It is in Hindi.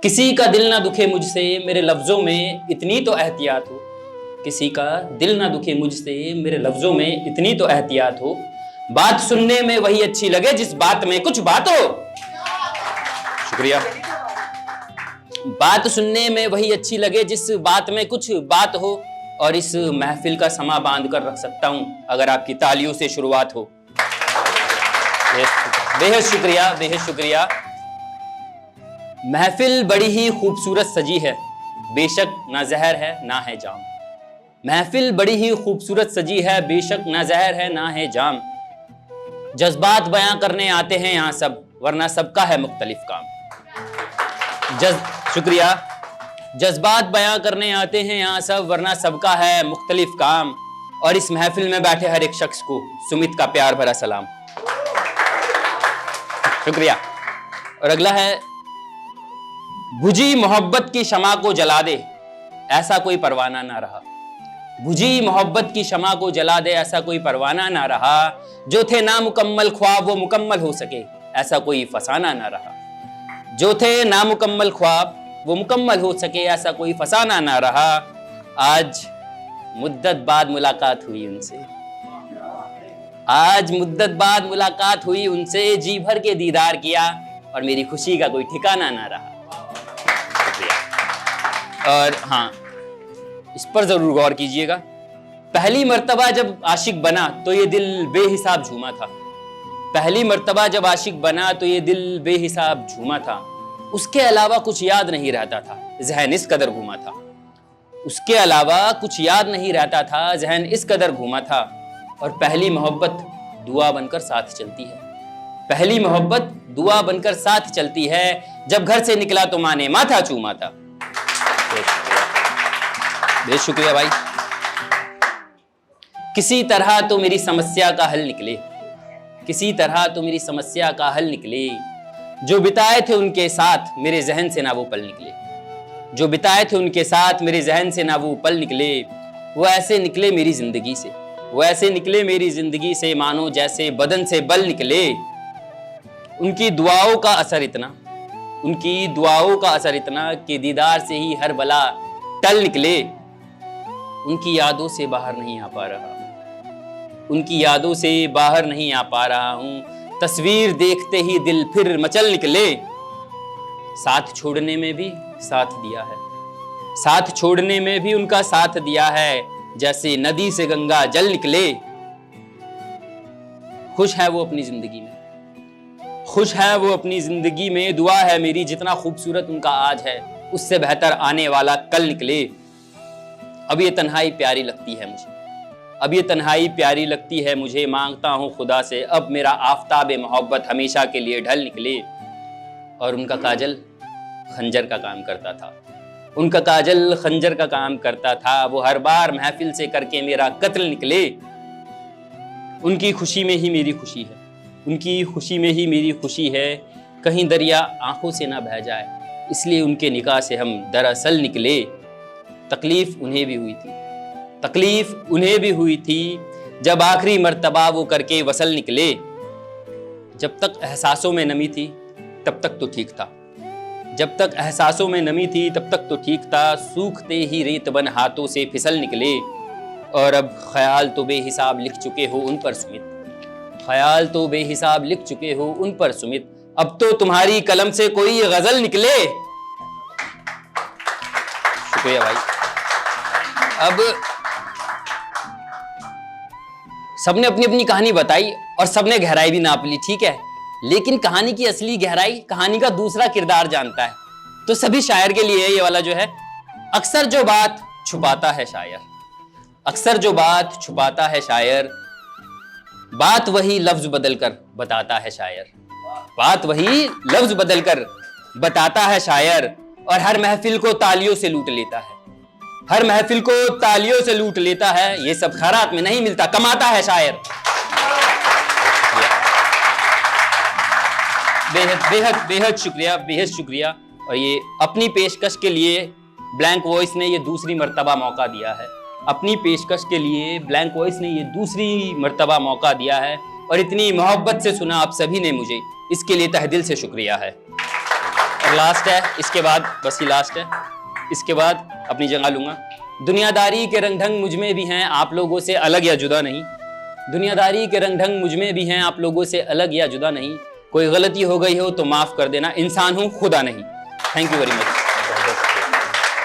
किसी का दिल ना दुखे मुझसे, मेरे लफ्जों में इतनी तो एहतियात हो। किसी का दिल ना दुखे मुझसे, मेरे लफ्जों में इतनी तो एहतियात हो। बात सुनने में वही अच्छी लगे जिस बात में कुछ बात हो। शुक्रिया। बात सुनने में वही अच्छी लगे जिस बात में कुछ बात हो, और इस महफिल का समा बांध कर रख सकता हूं अगर आपकी तालियों से शुरुआत हो। बेहद शुक्रिया, बेहद शुक्रिया। महफिल बड़ी ही खूबसूरत सजी है, बेशक ना जहर है ना है जाम। महफिल बड़ी ही खूबसूरत सजी है, बेशक ना जहर है ना है जाम। जज्बात बयां करने आते हैं यहाँ सब, वरना सबका है मुख्तलिफ काम। शुक्रिया। जज्बात बयां करने आते हैं यहाँ सब, वरना सबका है मुख्तलिफ काम। और इस महफिल में बैठे हर एक शख्स को सुमित का प्यार भरा सलाम। शुक्रिया। और अगला है, बुझी मोहब्बत की शमा को जला दे ऐसा कोई परवाना ना रहा। बुझी मोहब्बत की शमा को जला दे ऐसा कोई परवाना ना रहा। जो थे नामुकम्मल ख्वाब वो मुकम्मल हो सके ऐसा कोई फसाना ना रहा। जो थे नामुकम्मल ख्वाब वो मुकम्मल हो सके ऐसा कोई फसाना ना रहा। आज मुद्दत बाद मुलाकात हुई उनसे, आज मुद्दत बाद मुलाकात हुई उनसे। जी भर के दीदार किया और मेरी खुशी का कोई ठिकाना ना रहा। और हाँ, इस पर जरूर गौर कीजिएगा। पहली मर्तबा जब आशिक बना तो ये दिल बेहिसाब झूमा था। पहली मर्तबा जब आशिक बना तो ये दिल बेहिसाब झूमा था। उसके अलावा कुछ याद नहीं रहता था, ज़हन इस कदर घूमा था। उसके अलावा कुछ याद नहीं रहता था, ज़हन इस कदर घूमा था। और पहली मोहब्बत दुआ बनकर साथ चलती है। पहली मोहब्बत दुआ बनकर साथ चलती है। जब घर से निकला तो माँ ने माथा चूमा था। बेहद शुक्रिया भाई। किसी तरह तो मेरी समस्या का हल निकले, किसी तरह तो मेरी समस्या का हल निकले। जो बिताए थे उनके साथ मेरे जहन से ना वो पल निकले। जो बिताए थे उनके साथ मेरे जहन से ना वो पल निकले। वो ऐसे निकले मेरी जिंदगी से, वो ऐसे निकले मेरी जिंदगी से मानो जैसे बदन से बल निकले। उनकी दुआओं का असर इतना, उनकी दुआओं का असर इतना कि दीदार से ही हर बला टल निकले। उनकी यादों से बाहर नहीं आ पा रहा, उनकी यादों से बाहर नहीं आ पा रहा हूँ। तस्वीर देखते ही दिल फिर मचल निकले। साथ छोड़ने में भी साथ दिया है, साथ छोड़ने में भी उनका साथ दिया है। जैसे नदी से गंगा जल निकले। खुश है वो अपनी जिंदगी में, खुश है वो अपनी जिंदगी में। दुआ है मेरी जितना खूबसूरत उनका आज है उससे बेहतर आने वाला कल निकले। अब ये तन्हाई प्यारी लगती है मुझे, अब ये तन्हाई प्यारी लगती है मुझे। मांगता हूँ खुदा से अब मेरा आफताब मोहब्बत हमेशा के लिए ढल निकले। और उनका काजल खंजर का काम करता था, उनका काजल खंजर का काम करता था। वो हर बार महफिल से करके मेरा कत्ल निकले। उनकी खुशी में ही मेरी खुशी है, उनकी खुशी में ही मेरी खुशी है। कहीं दरिया आंखों से ना बह जाए इसलिए उनके निकाह से हम दरअसल निकले। तकलीफ उन्हें भी हुई थी, तकलीफ उन्हें भी हुई थी जब आखिरी मर्तबा वो करके वसल निकले। जब तक एहसासों में नमी थी तब तक तो ठीक था, जब तक एहसासों में नमी थी तब तक तो ठीक था। सूखते ही रेत बन हाथों से फिसल निकले। और अब ख्याल तो बेहिसाब लिख चुके हो उन पर सुमित, ख्याल तो बेहिसाब लिख चुके हो उन पर सुमित। अब तो तुम्हारी कलम से कोई गजल निकले। शुक्रिया भाई। अब सबने अपनी अपनी कहानी बताई और सबने गहराई भी नाप ली, ठीक है। लेकिन कहानी की असली गहराई कहानी का दूसरा किरदार जानता है। तो सभी शायर के लिए ये वाला जो है, अक्सर जो बात छुपाता है शायर, अक्सर जो बात छुपाता है शायर, बात वही लफ्ज बदलकर बताता है शायर, बात वही लफ्ज बदलकर बताता है शायर। और हर महफिल को तालियों से लूट लेता है, हर महफिल को तालियों से लूट लेता है। ये सब खैरात में नहीं मिलता, कमाता है शायर। बेहद बेहद बेहद शुक्रिया, बेहद शुक्रिया। और ये अपनी पेशकश के लिए ब्लैंक वॉइस ने ये दूसरी मर्तबा मौका दिया है, अपनी पेशकश के लिए ब्लैंक वॉइस ने ये दूसरी मर्तबा मौका दिया है। और इतनी मोहब्बत से सुना आप सभी ने मुझे, इसके लिए तहे दिल से शुक्रिया है। और लास्ट है, इसके बाद बस ये लास्ट है, इसके बाद अपनी जगह लूंगा। दुनियादारी के रंग ढंग मुझ में भी हैं, आप लोगों से अलग या जुदा नहीं। दुनियादारी के रंग ढंग मुझ में भी हैं, आप लोगों से अलग या जुदा नहीं। कोई गलती हो गई हो तो माफ कर देना, इंसान हूं खुदा नहीं। Thank you very much.